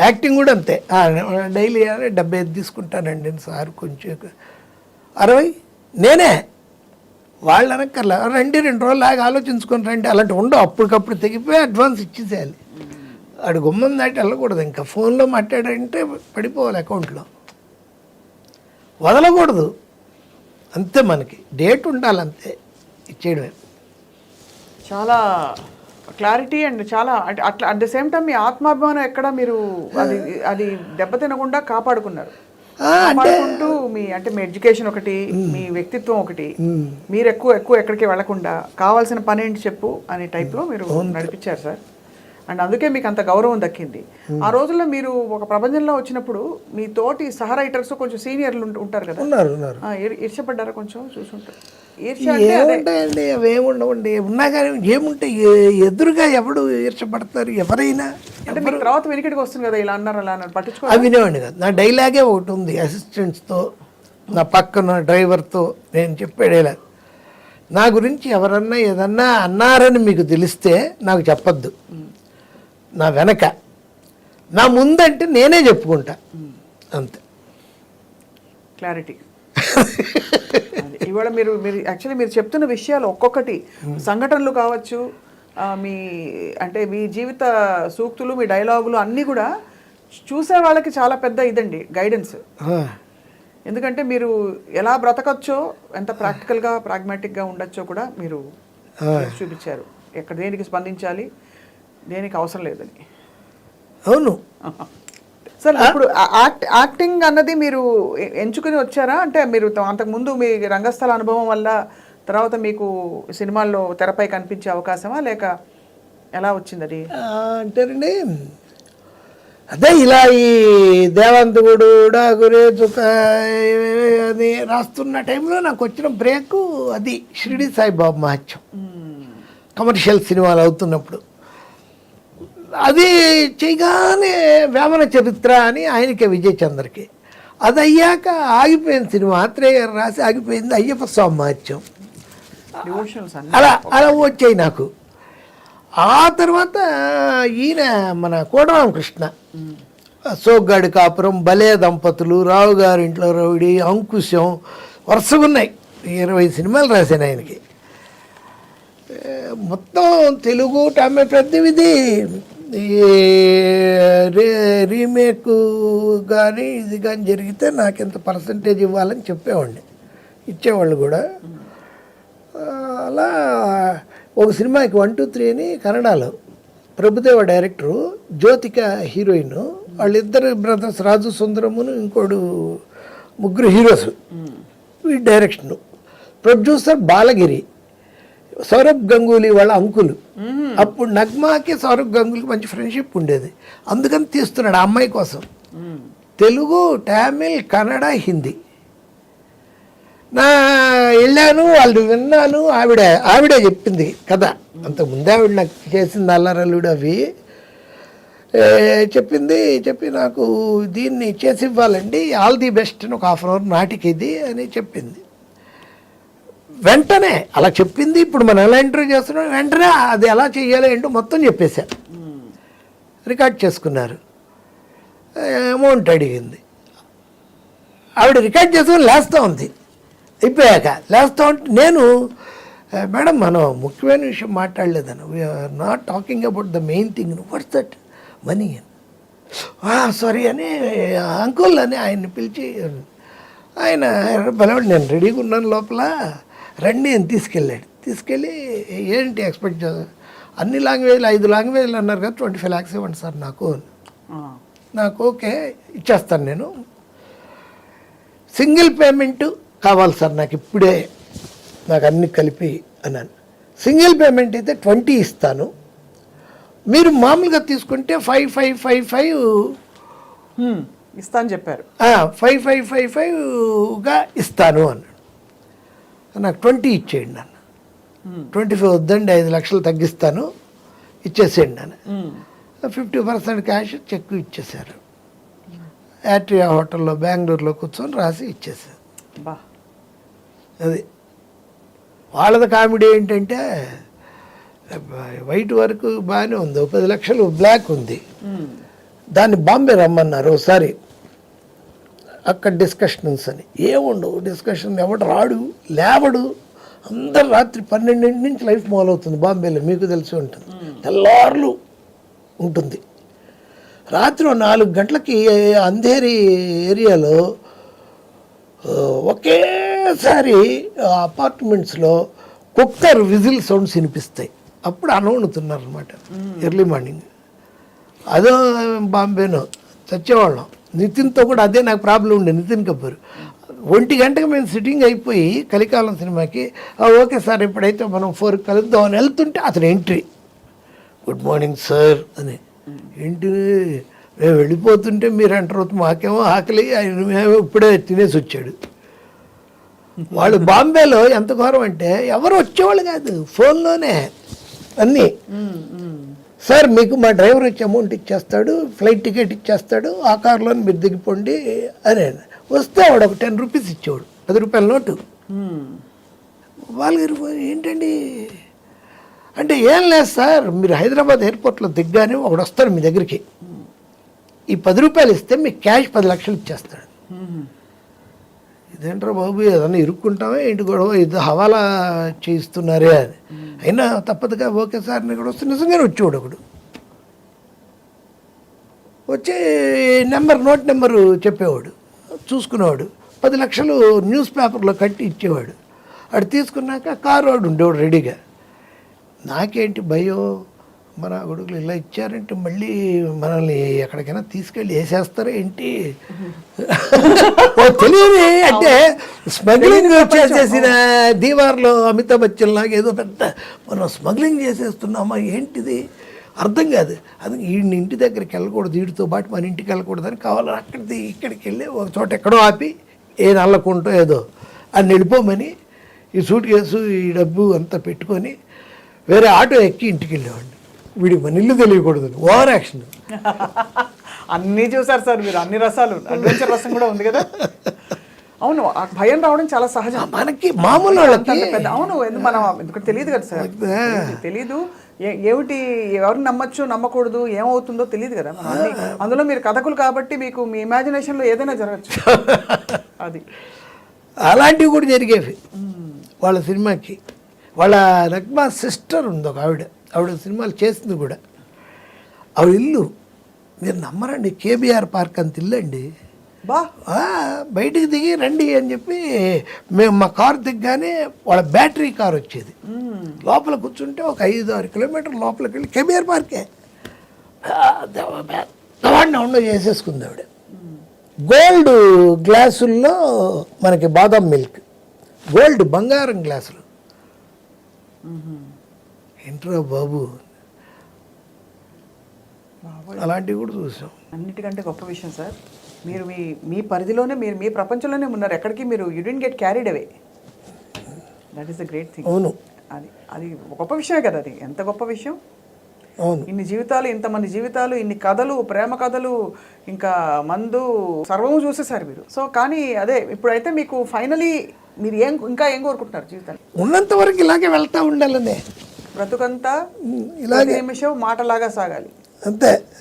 Acting కూడా అంతే. Daily 75 తీసుకుంటానండి సార్, కొంచెం 60 నేనే. వాళ్ళు అనక్కర్లా, రండి 2 రోజులు లాగా ఆలోచించుకొని రండి, అలాంటి ఉండవు. అప్పటికప్పుడు తెగిపోయి అడ్వాన్స్ ఇచ్చేసేయాలి. అడు గుమ్మం దాటి వెళ్ళకూడదు. ఇంకా ఫోన్లో మాట్లాడంటే పడిపోవాలి అకౌంట్లో, వదలకూడదు అంతే. మనకి డేట్ ఉండాలి అంతే, ఇచ్చేయడమే. చాలా క్లారిటీ అండ్ చాలా అట్లా అట్ ద సేమ్ టైం మీ ఆత్మాభిమానం ఎక్కడ మీరు అది అది దెబ్బతినకుండా కాపాడుకున్నారు. కాపాడుకుంటూ మీ అంటే మీ ఎడ్యుకేషన్ ఒకటి, మీ వ్యక్తిత్వం ఒకటి, మీరు ఎక్కువ ఎక్కడికి వెళ్లకుండా కావాల్సిన పని ఏంటి చెప్పు అనే టైప్లో మీరు నడిపించారు సార్. అండ్ అందుకే మీకు అంత గౌరవం దక్కింది. ఆ రోజుల్లో మీరు ఒక ప్రపంచంలో వచ్చినప్పుడు మీ తోటి సహ రైటర్స్ కొంచెం సీనియర్లు ఉంటారు కదా, ఈర్ష్యపడ్డారా? కొంచెం చూసుంటారు. ఏముంటాయండి, అవి ఏముండవండి. ఉన్నా కానీ ఏముంటాయి, ఎదురుగా ఎవడు ఈర్షపడతారు ఎవరైనా. అంటే మీకు తర్వాత వెనుకటికి వస్తుంది కదా, ఇలా అన్నారు అలా అన్నారు, పట్టించుకో. అవి వినేవాడిని కదా. నా డైలాగే ఒకటి ఉంది, అసిస్టెంట్స్తో నా పక్కన డ్రైవర్తో నేను చెప్పేడేలా, నా గురించి ఎవరన్నా ఏదన్నా అన్నారని మీకు తెలిస్తే నాకు చెప్పొద్దు. నా వెనక, నా ముందంటే నేనే చెప్పుకుంటా అంతే. క్లారిటీ. ఇవాళ మీరు మీరు యాక్చువల్లీ మీరు చెప్తున్న విషయాలు ఒక్కొక్కటి సంఘటనలు కావచ్చు, మీ అంటే మీ జీవిత సూక్తులు, మీ డైలాగులు అన్నీ కూడా చూసే వాళ్ళకి చాలా పెద్ద ఇదండి గైడెన్స్. ఎందుకంటే మీరు ఎలా బ్రతకచ్చో, ఎంత ప్రాక్టికల్గా ప్రాగ్మాటిక్గా ఉండొచ్చో కూడా మీరు చూపించారు. ఎక్కడ దేనికి స్పందించాలి, దేనికి అవసరం లేదని. అవును సార్, ఇప్పుడు యాక్టింగ్ అన్నది మీరు ఎంచుకుని వచ్చారా? అంటే మీరు అంతకుముందు మీ రంగస్థల అనుభవం వల్ల తర్వాత మీకు సినిమాల్లో తెరపై కనిపించే అవకాశమా, లేక ఎలా వచ్చింది అది? అంటేనండి, అదే ఇలా ఈ దేవంతగుడు గురేచుక అది రాస్తున్న టైంలో నాకు వచ్చిన బ్రేక్ అది షిరిడి సాయిబాబా మహత్యం కమర్షియల్ సినిమాలు అవుతున్నప్పుడు. అది చేయగానే వేమన చరిత్ర అని ఆయనకే విజయ్ చంద్రకి, అది అయ్యాక ఆగిపోయింది సినిమా. ఆత్రేయ గారు రాసి ఆగిపోయింది అయ్యప్ప స్వామి మహత్యం. అలా వచ్చాయి నాకు. ఆ తర్వాత ఈయన మన కోటరామకృష్ణ, సోగ్గాడి కాపురం, భలే దంపతులు, రావు గారి ఇంట్లో రౌడీ, అంకుశం, వరుసగా ఉన్నాయి. 20 సినిమాలు రాశాను ఆయనకి. మొత్తం తెలుగు తమిళ పెద్దవిది రీమేక్ కానీ ఇది కానీ జరిగితే నాకు ఎంత పర్సంటేజ్ ఇవ్వాలని చెప్పేవాడిని, ఇచ్చేవాళ్ళు కూడా. అలా ఒక సినిమాకి 1, 2, 3 అని కన్నడలో ప్రభుదేవ డైరెక్టరు, జ్యోతిక హీరోయిన్, వాళ్ళిద్దరు బ్రదర్స్ రాజు సుందరమును ఇంకోడు, ముగ్గురు హీరోస్. ఈ డైరెక్షను, ప్రొడ్యూసర్ బాలగిరి, సౌరభ్ గంగూలీ వాళ్ళ అంకులు. అప్పుడు నగ్మాకి సౌరభ్ గంగూలీకి మంచి ఫ్రెండ్షిప్ ఉండేది, అందుకని తీస్తున్నాడు ఆ అమ్మాయి కోసం. తెలుగు, తమిళ్, కన్నడ, హిందీ. వెళ్ళాను, వాళ్ళు విన్నాను. ఆవిడే చెప్పింది కదా, అంతకుముందే ఆవిడ నాకు చేసింది అల్లరల్లుడు అవి చెప్పి నాకు దీన్ని చేసి ఇవ్వాలండి, ఆల్ ది బెస్ట్ అని, ఒక 1/2 అవర్ నాటికి ఇది అని చెప్పింది. వెంటనే అలా చెప్పింది. ఇప్పుడు మనం ఎలా ఇంటర్వ్యూ చేస్తున్నాం, వెంటనే అది ఎలా చేయాలి ఏంటో మొత్తం చెప్పేశారు. రికార్డ్ చేసుకున్నారు. అమౌంట్ అడిగింది. ఆవిడ రికార్డ్ చేసుకుని లేస్తూ ఉంది. అయిపోయాక లేస్తూ ఉంటే నేను, మేడం మనం ముఖ్యమైన విషయం మాట్లాడలేదను, we're not talking about the main thing, what's that money అని. సారీ అని అంకుల్ అని ఆయన్ని పిలిచి, ఆయన బలవాడు, నేను రెడీగా ఉన్నాను లోపల రండి అని తీసుకెళ్ళి ఏంటి ఎక్స్పెక్ట్ చేస్తారు, అన్ని లాంగ్వేజ్లు 5 లాంగ్వేజ్లు అన్నారు కదా, 25 lakhs ఇవ్వండి సార్ నాకు ఓకే ఇచ్చేస్తాను, నేను సింగిల్ పేమెంట్ కావాలి సార్ నాకు ఇప్పుడే, నాకు అన్ని కలిపి అన్నాను. సింగిల్ పేమెంట్ అయితే 20 ఇస్తాను, మీరు మామూలుగా తీసుకుంటే 5555 ఇస్తాను చెప్పారు. 5555గా ఇస్తాను అన్నాడు. నాకు 20 ఇచ్చేయండి అన్న. 25 వద్దండి, 5 లక్షలు తగ్గిస్తాను, ఇచ్చేసేయండి అన్న. 50% క్యాష్ చెక్ ఇచ్చేశారు. యాట్రియా హోటల్లో బెంగళూరులో కూర్చొని రాసి ఇచ్చేసారు. అది వాళ్ళది కామెడీ ఏంటంటే, వైట్ వరకు బాగానే ఉంది, 10 లక్షలు బ్లాక్ ఉంది, దాన్ని బాంబే రమ్మన్నారు ఒకసారి, అక్కడ డిస్కషన్స్ అని. ఏముండవు డిస్కషన్, ఎవడు రాడు లేవడు, అందరు రాత్రి 12 నుంచి లైఫ్ మొదలవుతుంది బాంబేలో, మీకు తెలిసి ఉంటుంది. తెల్లార్లు ఉంటుంది. రాత్రి 4 గంటలకి అంధేరి ఏరియాలో ఒకేసారి అపార్ట్మెంట్స్లో కుక్కర్ విజిల్ సౌండ్స్ వినిపిస్తాయి. అప్పుడు అనవుతున్నారు అనమాట ఎర్లీ మార్నింగ్. అదో బాంబేనో చచ్చేవాళ్ళం. నితిన్తో కూడా అదే నాకు ప్రాబ్లం ఉండే. నితిన్ కపూర్ 1 గంటకి మేము సిట్టింగ్ అయిపోయి కలికాలం సినిమాకి, ఓకే సార్ ఇప్పుడైతే మనం 4కి కలుద్దాం అని వెళ్తుంటే అతను ఎంట్రీ, గుడ్ మార్నింగ్ సార్ అని. ఏంటి మేము వెళ్ళిపోతుంటే మీరు అంటారు మాకేమో ఆకలి, మేము ఇప్పుడే తినేసి వచ్చాడు. వాళ్ళు బాంబేలో ఎంత ఘోరం అంటే ఎవరు వచ్చేవాళ్ళు కాదు, ఫోన్లోనే అన్నీ. సార్ మీకు మా డ్రైవర్ వచ్చి అమౌంట్ ఇచ్చేస్తాడు, ఫ్లైట్ టికెట్ ఇచ్చేస్తాడు, ఆ కార్లో మీరు దిగిపోండి అని. వస్తే వాడు ఒక 10 రూపీస్ ఇచ్చేవాడు, 10 రూపాయల నోటు. వాళ్ళకి ఏంటండి అంటే, ఏం లేదు సార్ మీరు హైదరాబాద్ ఎయిర్పోర్ట్లో దిగ్గానే ఒకడు వస్తాడు మీ దగ్గరికి, ఈ 10 రూపాయలు ఇస్తే మీకు క్యాష్ 10 లక్షలు ఇచ్చేస్తాడు. ఇదేంట్రా బాబు ఏదన్నా ఇరుక్కుంటామే ఏంటి గొడవ, ఇది హవాలా చేయిస్తున్నారే అని. అయినా తప్పదుగా ఓకే సార్ అని కూడా వస్తే నిజంగానే వచ్చేవాడు ఒకడు. వచ్చి నోట్ నెంబరు చెప్పేవాడు, చూసుకునేవాడు. 10 లక్షలు న్యూస్ పేపర్లో కట్టి ఇచ్చేవాడు. అటు తీసుకున్నాక కారు వాడు ఉండేవాడు రెడీగా. నాకేంటి భయం, మన కొడుకులు ఇలా ఇచ్చారంటే మళ్ళీ మనల్ని ఎక్కడికైనా తీసుకెళ్ళి వేసేస్తారా ఏంటి తెలియదు. అంటే స్మగ్లింగ్ చేసేసిన దీవార్లో అమితాబ్ బచ్చన్ లాగా ఏదో పెద్ద మనం స్మగ్లింగ్ చేసేస్తున్నామా ఏంటిది అర్థం కాదు. అది వీడిని ఇంటి దగ్గరికి వెళ్ళకూడదు, వీడితో పాటు మన ఇంటికి వెళ్ళకూడదని కావాలని అక్కడికి ఇక్కడికి వెళ్ళి ఒక చోట ఎక్కడో ఆపి ఏ నల్లకుంటో ఏదో అని వెళ్ళిపోమని ఈ సూట్ కేసు ఈ డబ్బు అంతా పెట్టుకొని వేరే ఆటో ఎక్కి ఇంటికి వెళ్ళేవాడిని. వీడికి మన ఇల్లు తెలియకూడదు, ఓవర్ యాక్షన్. అన్నీ చూసారు సార్ మీరు, అన్ని రసాలు. అడ్వెంచర్ రసం కూడా ఉంది కదా. అవును, ఆ భయం రావడం చాలా సహజం మనకి, మామూలు వాళ్ళకి. అవును, మనం ఎందుకంటే తెలియదు కదా సార్, తెలీదు ఏమిటి, ఎవరిని నమ్మచ్చు నమ్మకూడదు, ఏమవుతుందో తెలియదు కదా. అందులో మీరు కథకులు కాబట్టి మీకు మీ ఇమాజినేషన్లో ఏదైనా జరగచ్చు. అది అలాంటివి కూడా జరిగేవి వాళ్ళ సినిమాకి. వాళ్ళ నగ్మా సిస్టర్ ఉంది ఒక ఆవిడ సినిమాలు చేసింది కూడా. ఆవిడ ఇల్లు మీరు నమ్మరండి, కేబీఆర్ పార్క్ అంత ఇల్లు అండి. బయటికి దిగి రండి అని చెప్పి మేము మా కారు దిగ్గానే వాళ్ళ బ్యాటరీ కారు వచ్చేది. లోపల కూర్చుంటే ఒక 5-6 కిలోమీటర్ల లోపలికి వెళ్ళి కేబీఆర్ పార్కే పెద్దవాడిని ఉండ చేసేసుకుంది ఆవిడ. గోల్డ్ గ్లాసుల్లో మనకి బాదం మిల్క్, గోల్డ్ బంగారం గ్లాసులు. ఏంట్రా బాబు, అలాంటివి కూడా చూసాం. అన్నిటికంటే గొప్ప విషయం సార్, మీరు మీ పరిధిలోనే, మీరు మీ ప్రపంచంలోనే ఉన్నారు. ఎక్కడికి మీరు you didn't get carried away. That is the great thing. అవును, అది గొప్ప విషయమే కదా. అది ఎంత గొప్ప విషయం. అవును, ఇన్ని జీవితాలు, ఇంతమంది జీవితాలు, ఇన్ని కథలు, ప్రేమ కథలు, ఇంకా మందు, సర్వము చూసేసారు మీరు. సో కానీ అదే ఇప్పుడైతే మీకు ఫైనలీ మీరు ఇంకా ఏం కోరుకుంటున్నారు జీవితాన్ని? ఉన్నంత వరకు ఇలాగే వెళ్తా ఉండాలనే, బ్రతుకంతా ఇలాగే నిమిషం మాటలాగా సాగాలి అంతే.